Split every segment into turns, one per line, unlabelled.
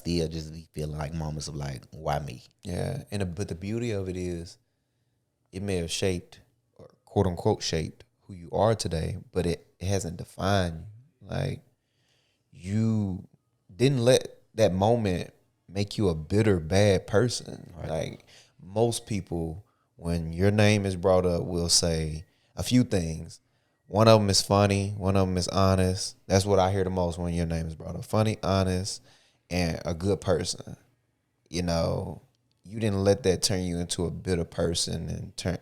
still just be feeling like moments of like, why me?
Yeah, but the beauty of it is, it may have shaped, or quote unquote shaped, who you are today, but it hasn't defined you. Like, you didn't let that moment make you a bitter, bad person.
Right.
Like, most people, when your name is brought up, will say a few things. One of them is funny. One of them is honest. That's what I hear the most when your name is brought up. Funny, honest, and a good person. You know, you didn't let that turn you into a bitter person and turn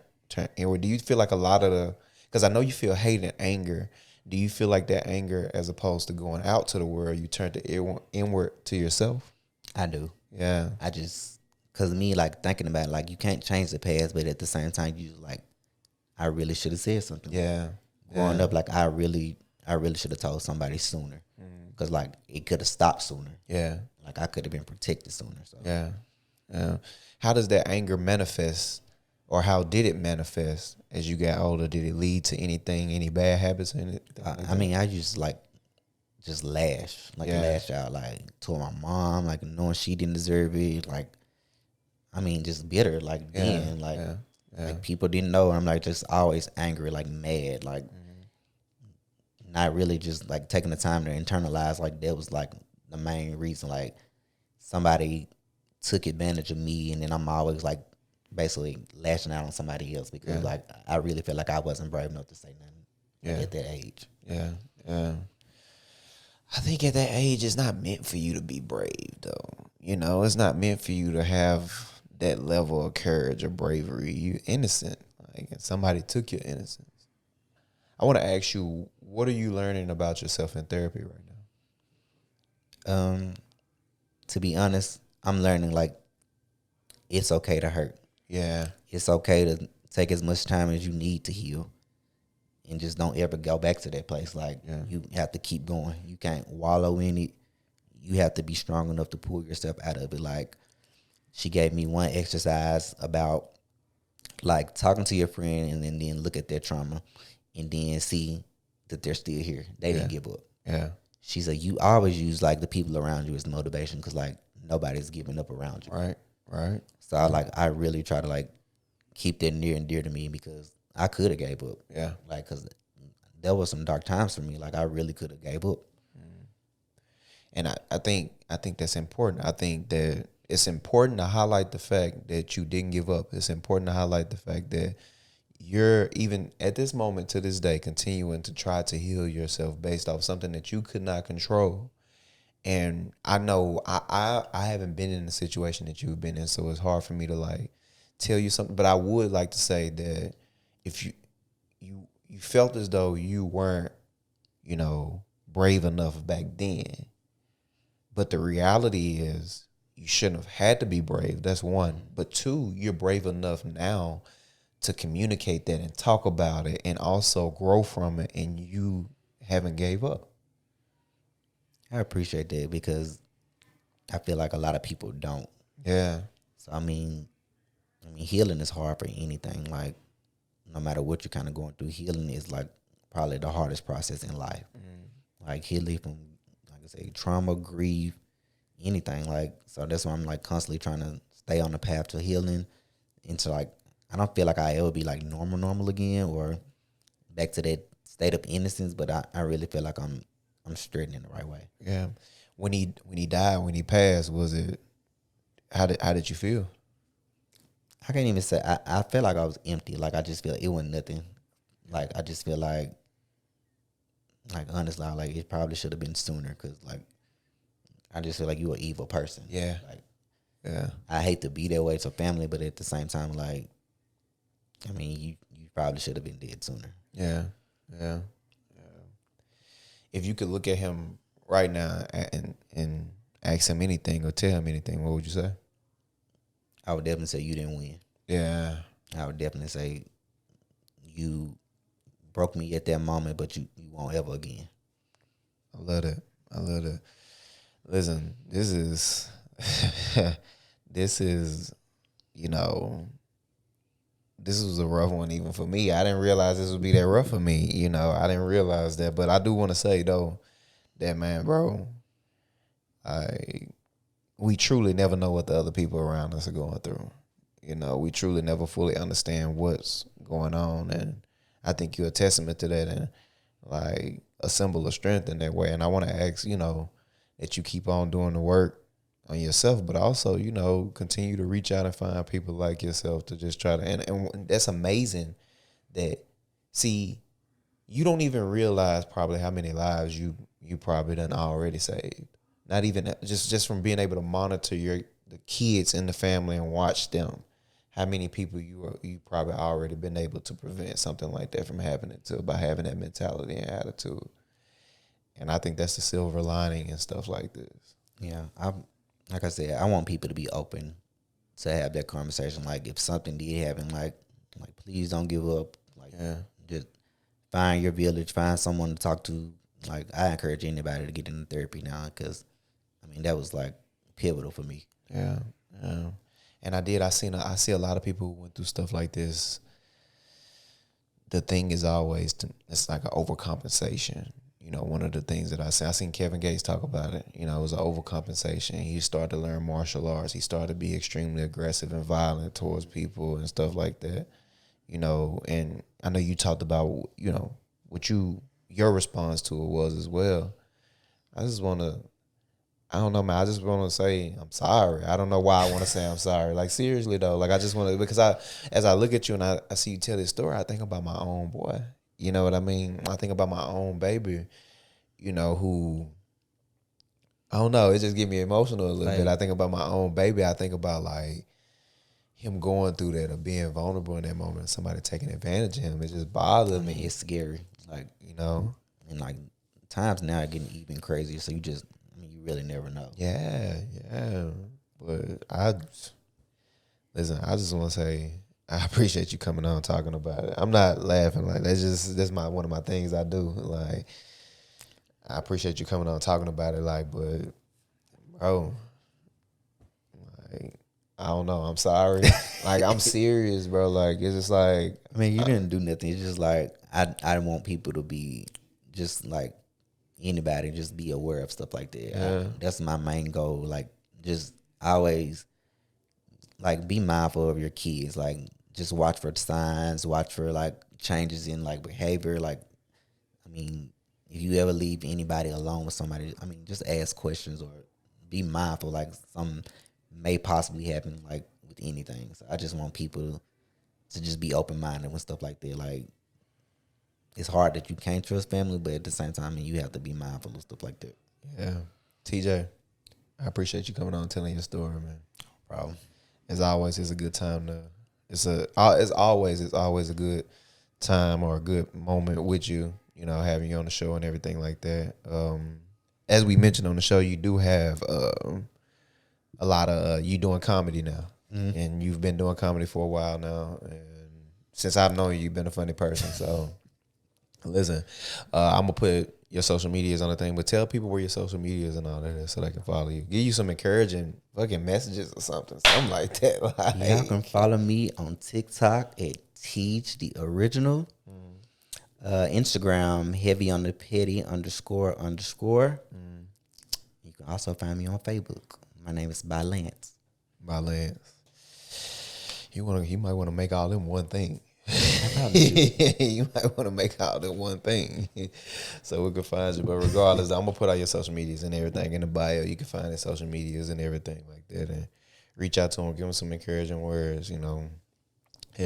inward. Do you feel like a lot of because I know you feel hate and anger. Do you feel like that anger, as opposed to going out to the world, you turn to inward to yourself?
I do.
Yeah.
I just, cause me, like thinking about it, like you can't change the past, but at the same time, you like, I really should have said something.
Yeah.
Growing
Yeah.
up, like I really should have told somebody sooner, cause like it could have stopped sooner.
Yeah.
Like I could have been protected sooner. So
Yeah. Yeah. How does that anger manifest, or how did it manifest as you got older? Did it lead to anything, any bad habits in it?
I mean, I used like just
Yeah.
lash out, like to my mom, like knowing she didn't deserve it, like I mean, just bitter, like
Yeah.
then, like
Yeah. Yeah.
like people didn't know. I'm like just always angry, like mad, like not really just like taking the time to internalize. Like that was like the main reason. Like somebody took advantage of me, and then I'm always like basically lashing out on somebody else because
Yeah.
like I really feel like I wasn't brave enough to say nothing
Yeah.
at that age.
Yeah. Yeah. I think at that age, it's not meant for you to be brave, though. You know, it's not meant for you to have that level of courage or bravery. You innocent. Like, and somebody took your innocence. I want to ask you, what are you learning about yourself in therapy right now?
To be honest, I'm learning like it's okay to hurt.
Yeah.
It's okay to take as much time as you need to heal, and just don't ever go back to that place. Like
Yeah.
you have to keep going. You can't wallow in it. You have to be strong enough to pull yourself out of it. Like she gave me one exercise about like talking to your friend and then look at their trauma and then see that they're still here. They
Yeah.
didn't give up.
Yeah.
She said you always use like the people around you as motivation because like nobody's giving up around you.
Right. Right.
So I really try to like keep that near and dear to me because I could have gave up.
Yeah.
Like because there was some dark times for me. Like I really could have gave up.
And I think that's important. I think that it's important to highlight the fact that you didn't give up. It's important to highlight the fact that you're even at this moment to this day continuing to try to heal yourself based off something that you could not control. And I know I haven't been in the situation that you've been in, so it's hard for me to like tell you something. But I would like to say that if you felt as though you weren't, brave enough back then, but the reality is you shouldn't have had to be brave. That's one. But two, you're brave enough now to communicate that and talk about it and also grow from it, and you haven't gave up.
I appreciate that because I feel like a lot of people don't.
Yeah.
So healing is hard for anything. Like no matter what you're kind of going through, healing is like probably the hardest process in life. Like healing from, like I say, trauma, grief, anything. Like so that's why I'm like constantly trying to stay on the path to healing. And to like I don't feel like I ever be like normal again or back to that state of innocence. But I really feel like I'm straight in the right way.
Yeah. When he died, when he passed, was it how did you feel?
I can't even say I feel like I was empty. Like I just feel it wasn't nothing. Like I just feel like honestly, like it probably should have been sooner because like I just feel like you an evil person.
Yeah.
Like
Yeah.
I hate to be that way to family, but at the same time, like I mean, you probably should have been dead sooner.
Yeah. Yeah. If you could look at him right now and ask him anything or tell him anything, what would you say?
I would definitely say you didn't win.
Yeah.
I would definitely say you broke me at that moment, but you won't ever again.
I love that. I love that. Listen, this is this is, this was a rough one even for me. I didn't realize this would be that rough for me. I didn't realize that. But I do want to say though that, man, bro, I we truly never know what the other people around us are going through. You know, we truly never fully understand what's going on, and I think you're a testament to that, and like a symbol of strength in that way. And I want to ask, you know, that you keep on doing the work on yourself, but also, you know, continue to reach out and find people like yourself to just try to, and that's amazing that, see, you don't even realize probably how many lives you probably done already saved. Not even just from being able to monitor the kids in the family and watch them. How many people you probably already been able to prevent something like that from happening to by having that mentality and attitude. And I think that's the silver lining and stuff like this.
Yeah, like I said, I want people to be open to have that conversation. Like if something did happen, like please don't give up. Like just find your village, find someone to talk to. Like I encourage anybody to get into therapy now because, I mean, that was like pivotal for me.
Yeah, yeah. And I see a lot of people who went through stuff like this. The thing is always it's like an overcompensation. You know, one of the things that I seen Kevin Gates talk about it. You know, it was an overcompensation. He started to learn martial arts. He started to be extremely aggressive and violent towards people and stuff like that. You know, and I know you talked about, you know, what your response to it was as well. I don't know, man. I just want to say I'm sorry. I don't know why I want to say I'm sorry. Like seriously though, like I just want to, because as I look at you and I see you tell this story, I think about my own boy. You know what I mean? I think about my own baby. You know, who, I don't know. It just get me emotional a little bit. I think about my own baby. I think about like him going through that or being vulnerable in that moment. Somebody taking advantage of him. It just bothers me.
It's scary. Like,
you know,
and like times now are getting even crazier. So you really never know.
Yeah. But listen, I just want to say I appreciate you coming on talking about it. I'm not laughing, like that's one of my things I do. Like I appreciate you coming on talking about it, like, but bro, like I don't know, I'm sorry. Like I'm serious, bro. Like it's just like,
I mean, you didn't do nothing. It's just like I want people to be just like anybody, just be aware of stuff like that.
Yeah.
That's my main goal. Like just always like be mindful of your kids. Like just watch for signs, watch for like changes in like behavior. Like, I mean, if you ever leave anybody alone with somebody, I mean, just ask questions or be mindful. Like something may possibly happen like with anything. So I just want people to just be open minded with stuff like that. Like it's hard that you can't trust family, but at the same time, you have to be mindful of stuff like that.
Yeah. TJ, I appreciate you coming on and telling your story, man.
No problem.
As always, it's a good time to. It's always a good time or a good moment with you. You know, having you on the show and everything like that. As we mentioned on the show, you do have a lot of you doing comedy now, and you've been doing comedy for a while now. And since I've known you, you've been a funny person. So, listen, I'm gonna put your social medias on the thing, but tell people where your social medias and all that is so they can follow you. Give you some encouraging fucking messages or something like that. Like,
y'all can follow me on TikTok at Teach the Original. Instagram heavy on the petty __. You can also find me on Facebook. My name is By Lance.
By Lance. You might want to make all them one thing. You might want to make all that one thing so we can find you. But regardless, I'm gonna put all your social medias and everything in the bio. You can find the social medias and everything like that, and reach out to them, give them some encouraging words. You know,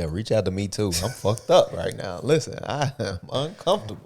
reach out to me too. I'm fucked up right now. Listen, I am uncomfortable.